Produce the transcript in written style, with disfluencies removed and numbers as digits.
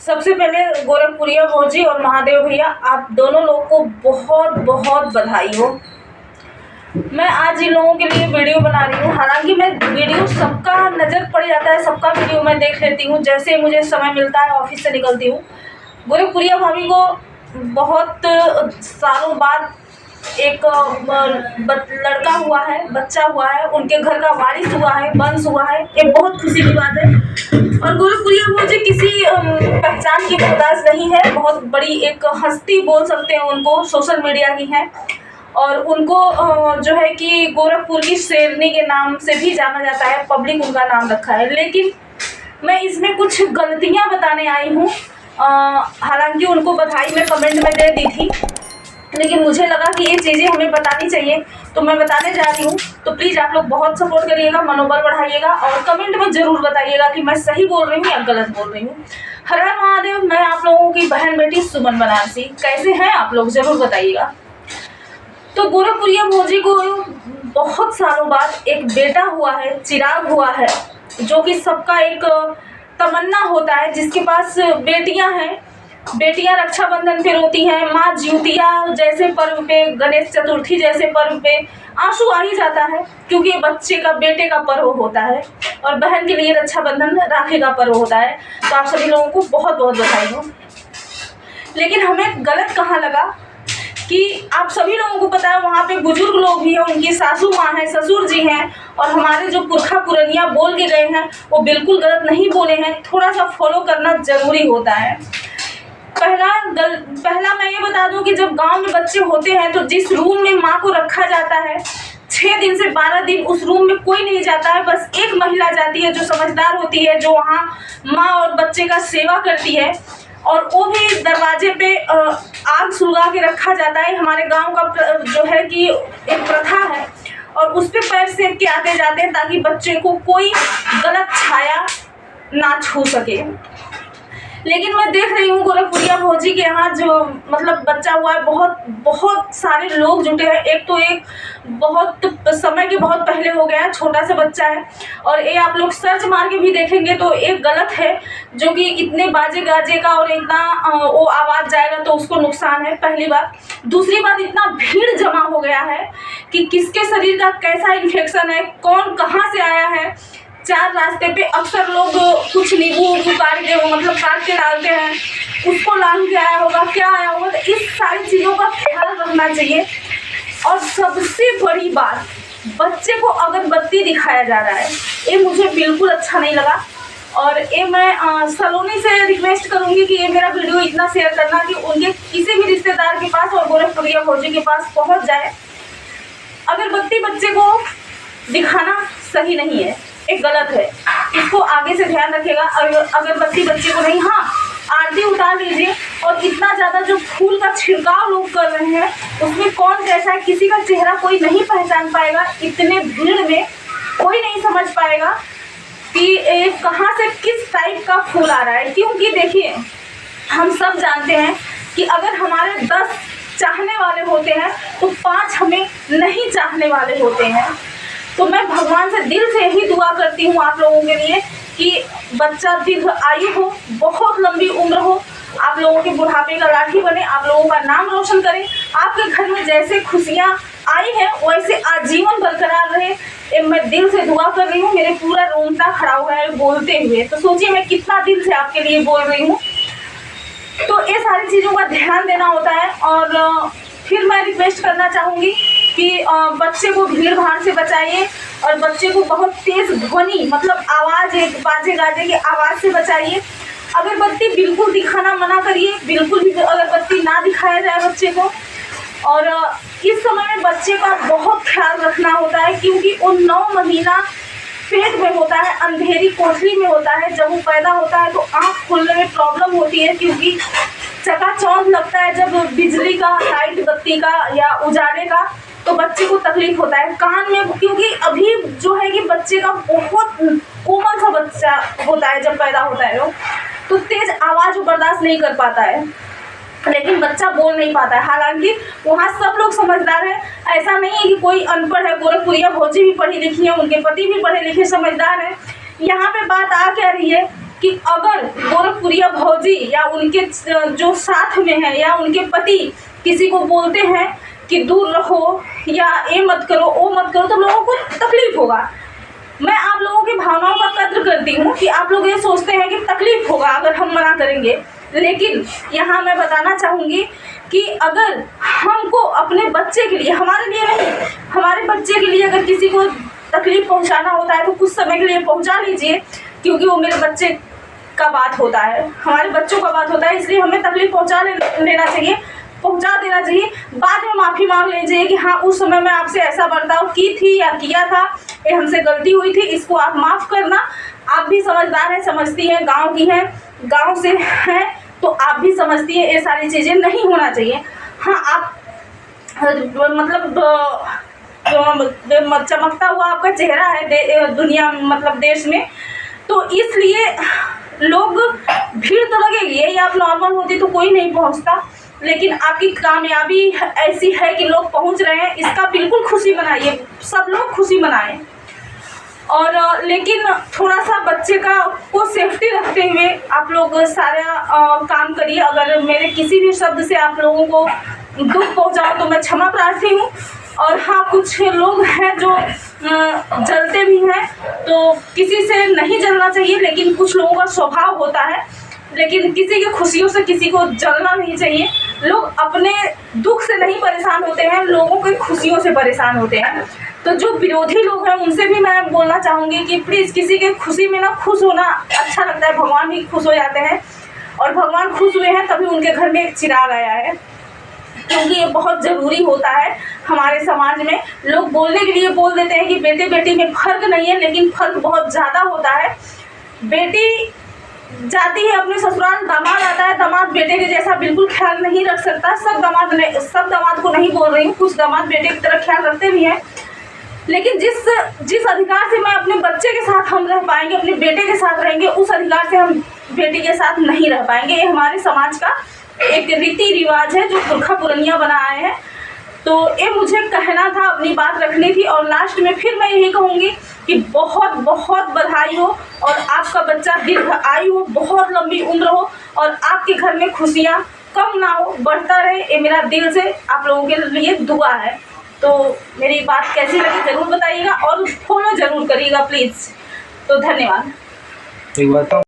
सबसे पहले गोरखपुरिया भौजी और महादेव भैया, आप दोनों लोग को बहुत बहुत बधाई हो। मैं आज इन लोगों के लिए वीडियो बना रही हूँ। हालांकि मैं वीडियो सबका नज़र पड़ जाता है, सबका वीडियो मैं देख लेती हूँ जैसे मुझे समय मिलता है, ऑफिस से निकलती हूँ। गोरखपुरिया भाभी को बहुत सालों बाद एक लड़का हुआ है, बच्चा हुआ है, उनके घर का वारिस हुआ है, वंश हुआ है, ये बहुत खुशी की बात है। और गोरखपुरिया मुझे किसी पहचान की मोहताज नहीं है, बहुत बड़ी एक हस्ती बोल सकते हैं उनको, सोशल मीडिया की है। और उनको जो है कि गोरखपुर की शेरनी के नाम से भी जाना जाता है, पब्लिक उनका नाम रखा है। लेकिन मैं इसमें कुछ गलतियां बताने आई हूँ। हालांकि उनको बधाई मैं कमेंट में दे दी थी, लेकिन मुझे लगा कि ये चीज़ें हमें बतानी चाहिए, तो मैं बताने जा रही हूँ। तो प्लीज़ आप लोग बहुत सपोर्ट करिएगा, मनोबल बढ़ाइएगा और कमेंट में ज़रूर बताइएगा कि मैं सही बोल रही हूँ या गलत बोल रही हूँ। हर हर महादेव। मैं आप लोगों की बहन बेटी सुमन बनारसी। कैसे हैं आप लोग, ज़रूर बताइएगा। तो गोरखपुरिया भौजी को बहुत सालों बाद एक बेटा हुआ है, चिराग हुआ है, जो कि सबका एक तमन्ना होता है। जिसके पास बेटियां हैं, बेटियां रक्षाबंधन पे रोती हैं, माँ ज्योतिया जैसे पर्व पे, गणेश चतुर्थी जैसे पर्व पे आंसू आ ही जाता है, क्योंकि बच्चे का, बेटे का पर्व होता है। और बहन के लिए रक्षाबंधन, राखी का पर्व होता है। तो आप सभी लोगों को बहुत बहुत बधाई हो। लेकिन हमें गलत कहाँ लगा कि आप सभी लोगों को पता है वहाँ पे बुजुर्ग लोग भी हैं, उनकी सासू माँ हैं, ससुर जी हैं, और हमारे जो पुरखा पुरनिया बोल के गए हैं वो बिल्कुल गलत नहीं बोले हैं। थोड़ा सा फॉलो करना ज़रूरी होता है। पहला मैं ये बता दूं कि जब गांव में बच्चे होते हैं तो जिस रूम में माँ को रखा जाता है, 6 दिन से 12 दिन उस रूम में कोई नहीं जाता है, बस एक महिला जाती है जो समझदार होती है, जो वहाँ माँ और बच्चे का सेवा करती है। और वो भी दरवाजे पे आग सुलगा के रखा जाता है। हमारे गांव का जो है कि एक प्रथा है, और उस पर पैर सेक के आते जाते हैं ताकि बच्चे को कोई गलत छाया ना छू सके। लेकिन मैं देख रही हूँ गोरखपुरिया भौजी के यहाँ जो मतलब बच्चा हुआ है, बहुत सारे लोग जुटे हैं। एक तो एक बहुत समय के बहुत पहले हो गया है, छोटा सा बच्चा है। और ये आप लोग सर्च मार के भी देखेंगे तो एक गलत है, जो कि इतने बाजे गाजे का और इतना वो आवाज़ जाएगा तो उसको नुकसान है, पहली बात। दूसरी बात, इतना भीड़ जमा हो गया है कि किसके शरीर का कैसा इन्फेक्शन है, कौन कहाँ से आया है। 4 रास्ते पे अक्सर लोग कुछ नींबू काट के डालते हैं, उसको लांग के आया होगा, क्या आया होगा। तो इस सारी चीज़ों का ख्याल रखना चाहिए। और सबसे बड़ी बात, बच्चे को अगरबत्ती दिखाया जा रहा है, ये मुझे बिल्कुल अच्छा नहीं लगा। और ये मैं सलोनी से रिक्वेस्ट करूँगी कि ये मेरा वीडियो इतना शेयर करना कि उनके किसी भी रिश्तेदार के पास और गोरखपुरिया भौजी के पास पहुँच जाए। अगरबत्ती बच्चे को दिखाना सही नहीं है, एक गलत है, इसको आगे से ध्यान रखेगा। अगरबत्ती बच्चे को नहीं, हाँ आरती उतार लीजिए। और इतना ज़्यादा जो फूल का छिड़काव लोग कर रहे हैं, उसमें कौन कैसा है, किसी का चेहरा कोई नहीं पहचान पाएगा। इतने भीड़ में कोई नहीं समझ पाएगा कि कहाँ से किस टाइप का फूल आ रहा है। क्योंकि देखिए, हम सब जानते हैं कि अगर हमारे 10 चाहने वाले होते हैं तो 5 हमें नहीं चाहने वाले होते हैं। तो मैं भगवान से दिल से यही दुआ करती हूँ आप लोगों के लिए कि बच्चा दीर्घ आयु हो, बहुत लंबी उम्र हो, आप लोगों के बुढ़ापे का लाठी बने, आप लोगों का नाम रोशन करे। आपके घर में जैसे खुशियाँ आई हैं वैसे आजीवन बरकरार रहे, मैं दिल से दुआ कर रही हूँ। मेरे पूरा रोंगटा खड़ा हुआ है बोलते हुए, तो सोचिए मैं कितना दिल से आपके लिए बोल रही हूँ। तो ये सारी चीज़ों का ध्यान देना होता है। और फिर मैं रिक्वेस्ट करना चाहूँगी कि बच्चे को भीड़ भाड़ से बचाइए, और बच्चे को बहुत तेज़ ध्वनि आवाज़, एक बाजे गाजे की आवाज़ से बचाइए। अगरबत्ती बिल्कुल दिखाना मना करिए, बिल्कुल भी अगरबत्ती ना दिखाया जाए बच्चे को। और इस समय में बच्चे का बहुत ख्याल रखना होता है, क्योंकि वो 9 महीना पेट में होता है, अंधेरी कोठरी में होता है। जब वो पैदा होता है तो आँख खोलने में प्रॉब्लम होती है, क्योंकि चकाचौंध लगता है जब बिजली का, लाइट बत्ती का या उजाले का, तो बच्चे को तकलीफ होता है। कान में, क्योंकि अभी जो है कि बच्चे का बहुत कोमल सा बच्चा होता है जब पैदा होता है, तो तेज आवाज़ बर्दाश्त नहीं कर पाता है, लेकिन बच्चा बोल नहीं पाता है। हालांकि वहाँ सब लोग समझदार हैं, ऐसा नहीं है कि कोई अनपढ़ है। गोरखपुरिया भौजी भी पढ़ी लिखी है, उनके पति भी पढ़े लिखे समझदार हैं। यहाँ पे बात आ क्या रही है कि अगर गोरखपुरिया भौजी या उनके जो साथ में है या उनके पति किसी को बोलते हैं कि दूर रहो या ये मत करो वो मत करो, तो लोगों को तकलीफ होगा। मैं आप लोगों की भावनाओं का कद्र करती हूँ कि आप लोग ये सोचते हैं कि तकलीफ होगा अगर हम मना करेंगे, लेकिन यहाँ मैं बताना चाहूँगी कि अगर हमको अपने बच्चे के लिए, हमारे लिए नहीं, हमारे बच्चे के लिए अगर किसी को तकलीफ पहुँचाना होता है तो कुछ समय के लिए पहुँचा लीजिए, क्योंकि वो मेरे बच्चे का बात होता है, हमारे बच्चों का बात होता है, इसलिए हमें तकलीफ लेना चाहिए, पहुंचा देना चाहिए। बाद में माफ़ी मांग लीजिए कि हाँ उस समय मैं आपसे ऐसा बर्ताव की थी या किया था, ये हमसे गलती हुई थी, इसको आप माफ़ करना। आप भी समझदार हैं, समझती हैं, गांव की हैं, गांव से हैं, तो आप भी समझती हैं ये सारी चीज़ें नहीं होना चाहिए। हाँ आप मतलब चमकता हुआ आपका चेहरा है दुनिया मतलब देश में, तो इसलिए लोग भीड़ तो लगेगी, यही आप नॉर्मल होती तो कोई नहीं पहुंचता, लेकिन आपकी कामयाबी ऐसी है कि लोग पहुंच रहे हैं, इसका बिल्कुल खुशी मनाइए, सब लोग खुशी मनाएं। और लेकिन थोड़ा सा बच्चे को सेफ्टी रखते हुए आप लोग सारा काम करिए। अगर मेरे किसी भी शब्द से आप लोगों को दुख पहुंचाऊं तो मैं क्षमा प्रार्थी हूँ। और हाँ कुछ लोग हैं जो जलते भी हैं, तो किसी से नहीं जलना चाहिए, लेकिन कुछ लोगों का स्वभाव होता है, लेकिन किसी की खुशियों से किसी को जलना नहीं चाहिए। लोग अपने दुख से नहीं परेशान होते हैं, लोगों की खुशियों से परेशान होते हैं। तो जो विरोधी लोग हैं उनसे भी मैं बोलना चाहूँगी कि प्लीज़ किसी के खुशी में ना खुश होना अच्छा लगता है, भगवान भी खुश हो जाते हैं, और भगवान खुश हुए हैं तभी उनके घर में एक चिराग आया है, क्योंकि ये बहुत ज़रूरी होता है हमारे समाज में। लोग बोलने के लिए बोल देते हैं कि बेटे बेटी में फ़र्क नहीं है, लेकिन फ़र्क बहुत ज़्यादा होता है। बेटी जाती है अपने ससुराल, दामाद आता है, दामाद बेटे के जैसा बिल्कुल ख्याल नहीं रख सकता। सब दामाद को नहीं बोल रही हूँ, कुछ दामाद बेटे की तरह ख्याल रखते भी हैं, लेकिन जिस अधिकार से मैं अपने बच्चे के साथ हम रह पाएंगे, अपने बेटे के साथ रहेंगे, उस अधिकार से हम बेटी के साथ नहीं रह पाएंगे। ये हमारे समाज का एक रीति रिवाज है जो पुरखा पुरनिया बनाए हैं। तो ये मुझे कहना था, अपनी बात रखनी थी। और लास्ट में फिर मैं यही कहूँगी कि बहुत बहुत बधाई हो, और आपका बच्चा दीर्घ आयु हो, बहुत लंबी उम्र हो, और आपके घर में खुशियाँ कम ना हो, बढ़ता रहे। ये मेरा दिल से आप लोगों के लिए दुआ है। तो मेरी बात कैसी लगी ज़रूर बताइएगा, और फॉलो ज़रूर करिएगा प्लीज़। तो धन्यवाद।